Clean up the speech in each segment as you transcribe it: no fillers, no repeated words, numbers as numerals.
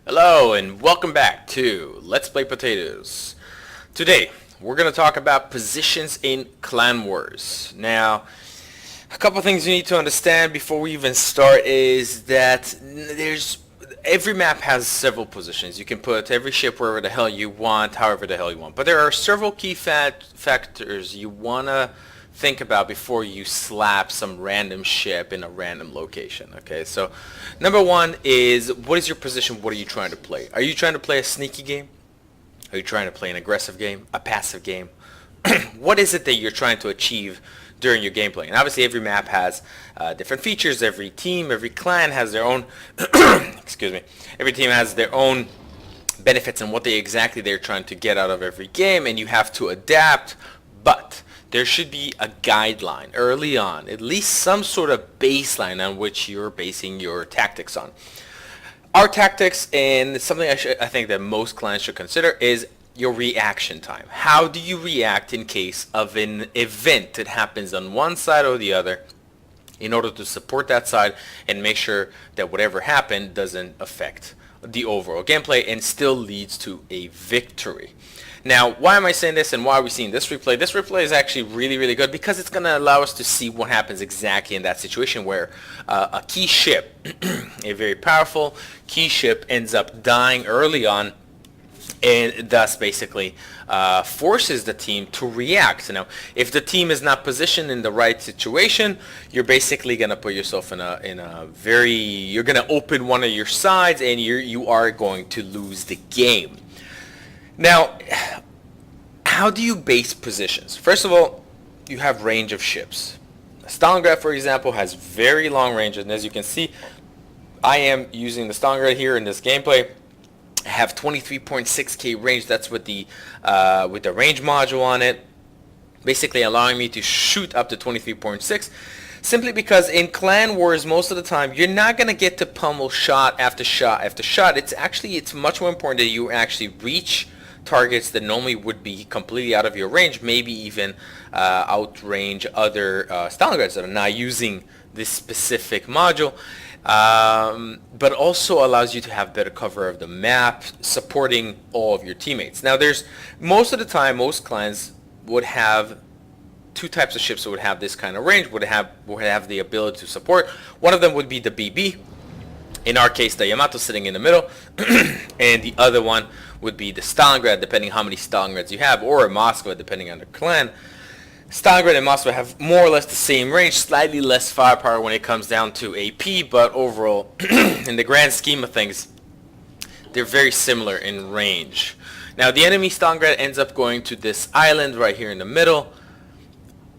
Hello and welcome back to Let's Play Potatoes. Today we're going to talk about positions in Clan Wars. Now, a couple things you need to understand before we even start is that every map has several positions. You can put every ship wherever the hell you want, however the hell you want. But there are several key factors you want to think about before you slap some random ship in a random location. Okay, so number one is, what is your position? What are you trying to play? Are you trying to play a sneaky game? Are you trying to play an aggressive game? A passive game? What is it that you're trying to achieve during your gameplay? And obviously every map has different features. Every team, every clan has their own excuse me, every team has their own benefits and what they're trying to get out of every game, and you have to adapt. But there should be a guideline early on, at least some sort of baseline on which you're basing your tactics on. Our tactics, and something I think that most clients should consider, is your reaction time. How do you react in case of an event that happens on one side or the other, in order to support that side and make sure that whatever happened doesn't affect the overall gameplay and still leads to a victory. Now, why am I saying this and why are we seeing this replay? This replay is actually really good because it's going to allow us to see what happens exactly in that situation where a key ship, a very powerful key ship, ends up dying early on, and thus basically forces the team to react. Now, if the team is not positioned in the right situation, you're basically going to put yourself in a very, you're going to open one of your sides and you are going to lose the game. Now, how do you base positions? First of all, you have range of ships. Stalingrad, for example, has very long range, and as you can see, I am using the Stalingrad here in this gameplay. I have 23.6k range. That's with the range module on it, basically allowing me to shoot up to 23.6. Simply because in Clan Wars, most of the time, you're not going to get to pummel shot after shot after shot. It's much more important that you actually reach targets that normally would be completely out of your range, maybe even outrange other Stalingrads that are not using this specific module, but also allows you to have better cover of the map, supporting all of your teammates. Now, most of the time, most clans would have two types of ships that would have this kind of range, would have the ability to support. One of them would be the BB, in our case the Yamato sitting in the middle, and the other one would be the Stalingrad, depending how many Stalingrads you have, or Moscow, depending on the clan. Stalingrad and Moscow have more or less the same range, slightly less firepower when it comes down to AP, but overall, in the grand scheme of things, they're very similar in range. Now, the enemy Stalingrad ends up going to this island right here in the middle.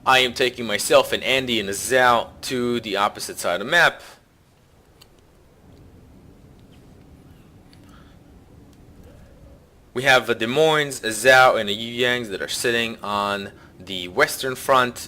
I am taking myself and Andy and Azal to the opposite side of the map. We have a Des Moines, a Zhao, and a Yu Yangs that are sitting on the western front.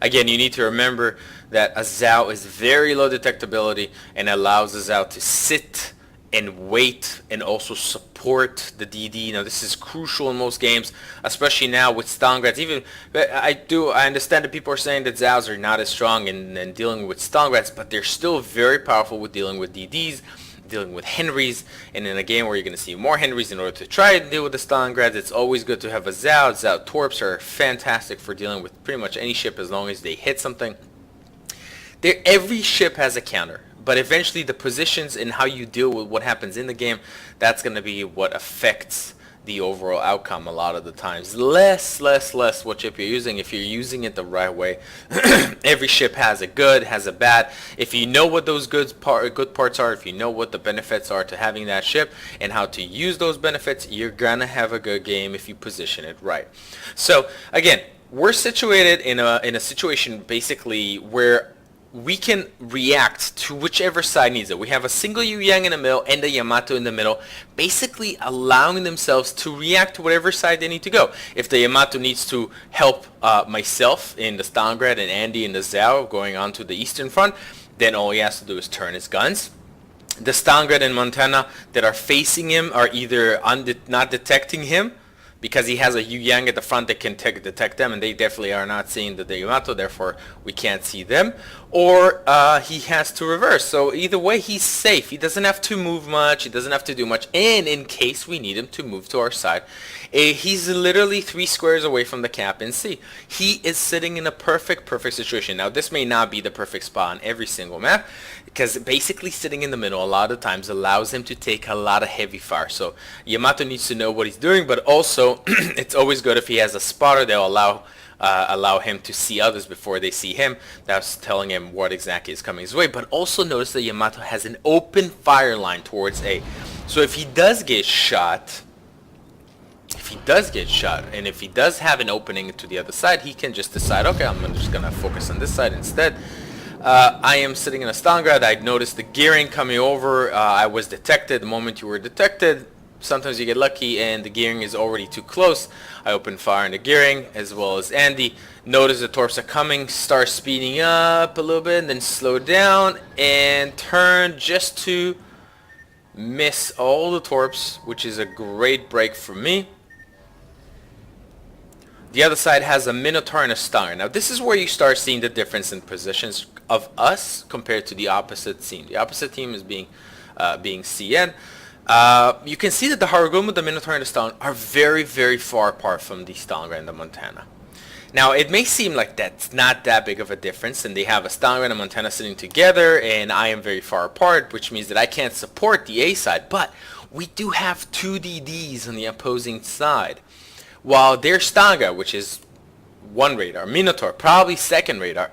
Again, you need to remember that a Zhao is very low detectability and allows a Zhao to sit and wait and also support the DD. Now, this is crucial in most games, especially now with Stalingrads. Even I understand that people are saying that Zhaos are not as strong in dealing with Stalingrads, but they're still very powerful with dealing with DDs, dealing with Henrys, and in a game where you're going to see more Henrys in order to try and deal with the Stalingrads, it's always good to have a Zhao. Zhao Torps are fantastic for dealing with pretty much any ship as long as they hit something. Every ship has a counter, but eventually the positions and how you deal with what happens in the game, that's going to be what affects the overall outcome a lot of the times. Less what ship you're using. If you're using it the right way, every ship has a good, has a bad. If you know what those good parts are, if you know what the benefits are to having that ship and how to use those benefits, you're gonna have a good game if you position it right. So again, we're situated in a situation basically where we can react to whichever side needs it. We have a single Yu Yang in the middle and a Yamato in the middle, basically allowing themselves to react to whatever side they need to go. If the Yamato needs to help myself in the Stalingrad and Andy in the Zhao going on to the eastern front, then all he has to do is turn his guns. The Stalingrad and Montana that are facing him are either not detecting him, because he has a Yu Yang at the front that can detect them, and they definitely are not seeing the Yamato, therefore we can't see them. Or he has to reverse. So either way, he's safe. He doesn't have to move much. He doesn't have to do much. And in case we need him to move to our side, he's literally 3 squares away from the cap in C. He is sitting in a perfect situation. Now, this may not be the perfect spot on every single map, because basically sitting in the middle a lot of times allows him to take a lot of heavy fire. So Yamato needs to know what he's doing, but also it's always good if he has a spotter that will allow him to see others before they see him. That's telling him what exactly is coming his way. But also notice that Yamato has an open fire line towards A. So if he does get shot, and if he does have an opening to the other side, he can just decide, okay, I'm just gonna focus on this side instead. I am sitting in a Stalingrad. I noticed the gearing coming over. I was detected. The moment you were detected, sometimes you get lucky and the gearing is already too close. I open fire on the gearing as well as Andy. Notice the torps are coming, start speeding up a little bit and then slow down and turn just to miss all the torps, which is a great break for me. The other side has a Minotaur and a Star. Now this is where you start seeing the difference in positions of us compared to the opposite team. The opposite team is being CN. You can see that the Harugumo, the Minotaur, and the Stalin are very, very far apart from the Stalingrad and the Montana. Now, it may seem like that's not that big of a difference, and they have a Stalingrad and a Montana sitting together, and I am very far apart, which means that I can't support the A side, but we do have 2 DDs on the opposing side. While their Stalingrad, which is 1 radar, Minotaur, probably 2nd radar,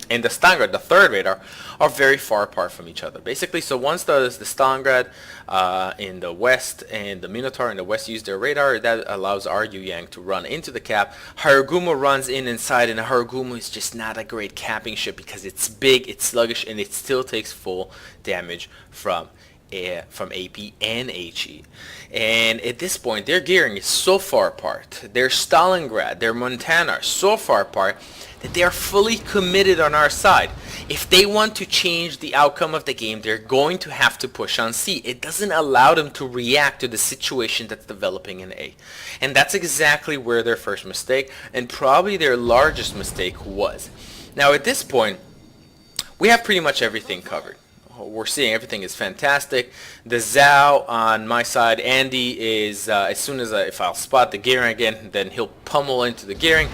and the Stalingrad, the 3rd radar, are very far apart from each other. Basically, so once the Stalingrad in the west and the Minotaur in the west use their radar, that allows our Yu Yang to run into the cap. Harugumo runs inside, and Harugumo is just not a great capping ship because it's big, it's sluggish, and it still takes full damage from AP and HE. And at this point, their gearing is so far apart, their Stalingrad, their Montana are so far apart that they are fully committed on our side. If they want to change the outcome of the game, they're going to have to push on C. It doesn't allow them to react to the situation that's developing in A. And that's exactly where their first mistake, and probably their largest mistake, was. Now at this point, we have pretty much everything covered. We're seeing everything is fantastic. The Zhao on my side, Andy is as soon as if I'll spot the gearing again, then he'll pummel into the gearing.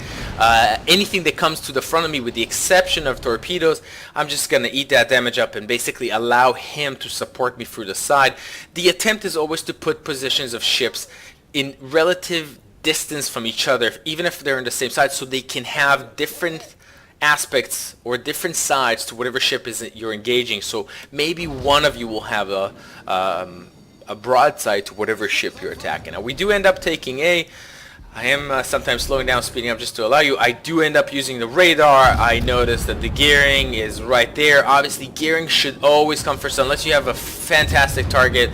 Anything that comes to the front of me, with the exception of torpedoes, I'm just gonna eat that damage up and basically allow him to support me through the side. The attempt is always to put positions of ships in relative distance from each other, even if they're on the same side, so they can have different aspects or different sides to whatever ship is you're engaging. So maybe one of you will have a broadside to whatever ship you're attacking. Now we do end up taking A. I am sometimes slowing down, speeding up just to allow you. I do end up using the radar. I notice that the gearing is right there. Obviously gearing should always come first unless you have a fantastic target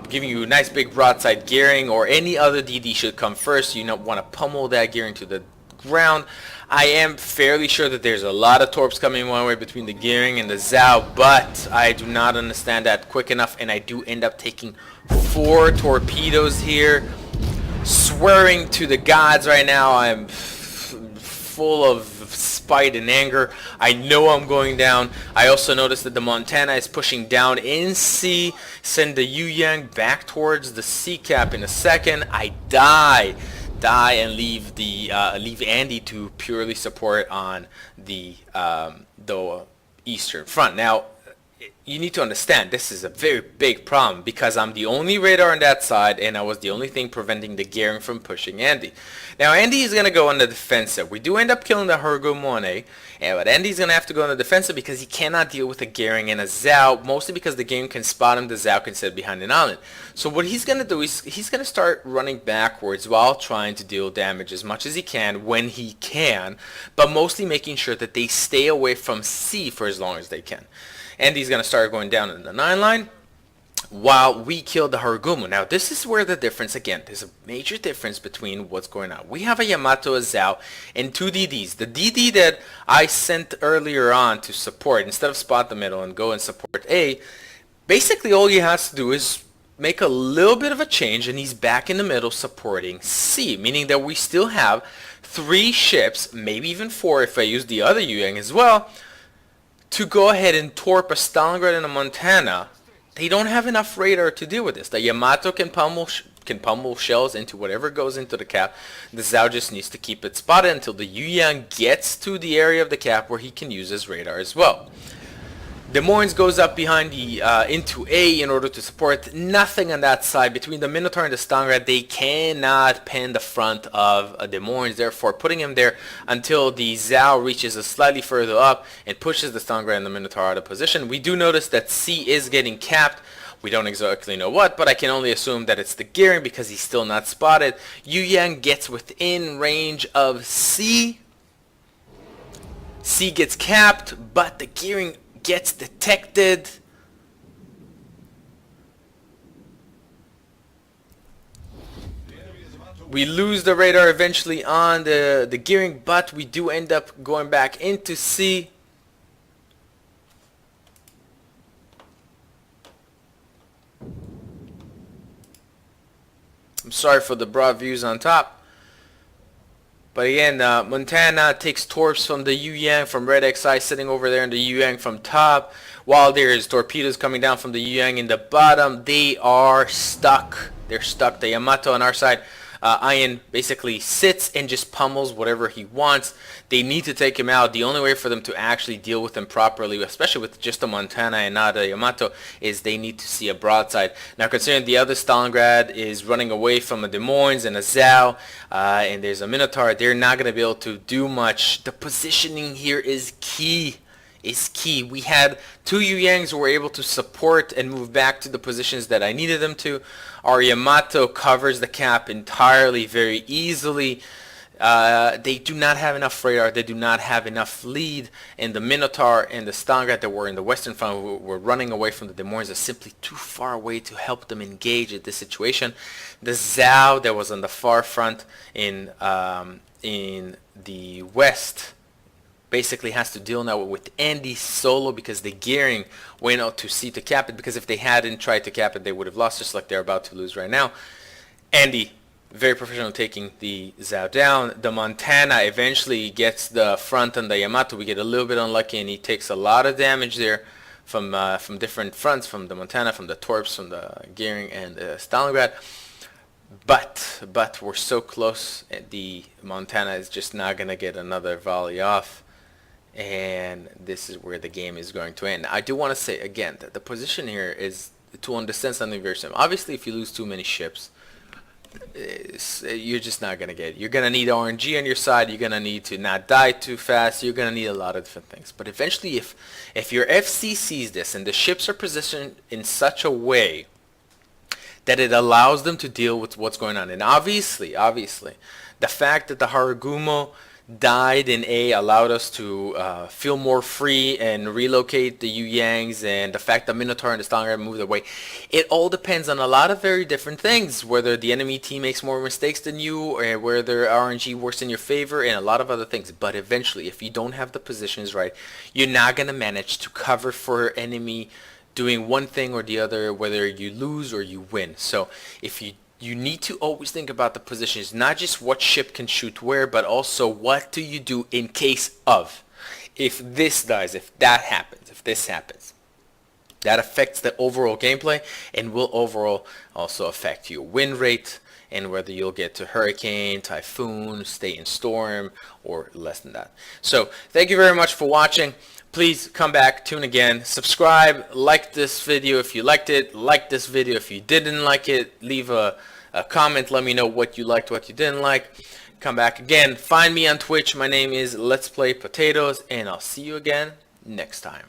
giving you a nice big broadside. Gearing or any other DD should come first. You don't want to pummel that gearing to the ground. I am fairly sure that there's a lot of torps coming one way between the gearing and the Zhao, but I do not understand that quick enough, and I do end up taking 4 torpedoes here. Swearing to the gods right now, I'm full of spite and anger. I know I'm going down. I also noticed that the Montana is pushing down in C. Send the Yu Yang back towards the C cap in a second. I die and leave Andy to purely support on the eastern front. Now you need to understand this is a very big problem because I'm the only radar on that side and I was the only thing preventing the gearing from pushing Andy. Now Andy is going to go on the defensive. We do end up killing the Harugumo on A, but Andy's going to have to go on the defensive because he cannot deal with a gearing and a Zhao, mostly because the game can spot him, the Zhao can sit behind an island. So what he's going to do is he's going to start running backwards while trying to deal damage as much as he can when he can, but mostly making sure that they stay away from C for as long as they can. Andy's going to start going down in the 9 line while we kill the Harugumo. Now this is where the difference, again, there's a major difference between what's going on. We have a Yamato, a Zhao, and 2 DDs. The DD that I sent earlier on to support, instead of spot the middle and go and support A, basically all he has to do is make a little bit of a change, and he's back in the middle supporting C, meaning that we still have 3 ships, maybe even 4 if I use the other Yang as well, to go ahead and torp a Stalingrad and a Montana. They don't have enough radar to deal with this. The Yamato can pummel shells into whatever goes into the cap. The Zhao just needs to keep it spotted until the Yang gets to the area of the cap where he can use his radar as well. Des Moines goes up behind the into A in order to support. Nothing on that side. Between the Minotaur and the Stalingrad, they cannot pen the front of Des Moines, therefore putting him there until the Zhao reaches a slightly further up and pushes the Stalingrad and the Minotaur out of position. We do notice that C is getting capped. We don't exactly know what, but I can only assume that it's the gearing because he's still not spotted. Yu Yang gets within range of C. C gets capped, but the gearing gets detected. We lose the radar eventually on the gearing, but we do end up going back into C. I'm sorry for the broad views on top. But again, Montana takes torps from the Yu Yang from Red XI sitting over there, and the Yu Yang from top. While there's torpedoes coming down from the Yu Yang in the bottom, they are stuck. They're stuck. The Yamato on our side, Ian basically sits and just pummels whatever he wants. They need to take him out. The only way for them to actually deal with him properly, especially with just a Montana and not a Yamato, is they need to see a broadside. Now, considering the other Stalingrad is running away from a Des Moines and a Zhao, and there's a Minotaur, they're not going to be able to do much. The positioning here is key. We had 2 Yu Yangs who were able to support and move back to the positions that I needed them to. Our Yamato covers the cap entirely very easily. They do not have enough radar. They do not have enough lead. And the Minotaur and the Stalingrad that were in the western front who were running away from the Des Moines are simply too far away to help them engage at this situation. The Zhao that was on the far front in the west basically has to deal now with Andy solo because the gearing went out to C to cap it, because if they hadn't tried to cap it, they would have lost, just like they're about to lose right now. Andy, very professional, taking the Zhao down. The Montana eventually gets the front on the Yamato. We get a little bit unlucky, and he takes a lot of damage there from different fronts, from the Montana, from the torps, from the gearing, and Stalingrad. But we're so close. The Montana is just not going to get another volley off. And this is where the game is going to end. I do want to say again that the position here is to understand something very simple. Obviously, if you lose too many ships, you're just not going to get it. You're going to need RNG on your side. You're going to need to not die too fast. You're going to need a lot of different things. But eventually, if your FC sees this and the ships are positioned in such a way that it allows them to deal with what's going on, and obviously, the fact that the Haragumo died in A allowed us to feel more free and relocate the Yu Yangs, and the fact that Minotaur and the Stalingrad moved away. It all depends on a lot of very different things, whether the enemy team makes more mistakes than you, or whether RNG works in your favor, and a lot of other things. But eventually, if you don't have the positions right, you're not going to manage to cover for enemy doing one thing or the other, whether you lose or you win. So if you need to always think about the positions, not just what ship can shoot where, but also what do you do in case of. If this dies, if that happens, if this happens. That affects the overall gameplay and will overall also affect your win rate and whether you'll get to Hurricane, Typhoon, Stay in Storm, or less than that. So thank you very much for watching. Please come back, tune again, subscribe, like this video if you liked it, like this video if you didn't like it, leave a comment, let me know what you liked, what you didn't like. Come back again, find me on Twitch, my name is Let's Play Potatoes, and I'll see you again next time.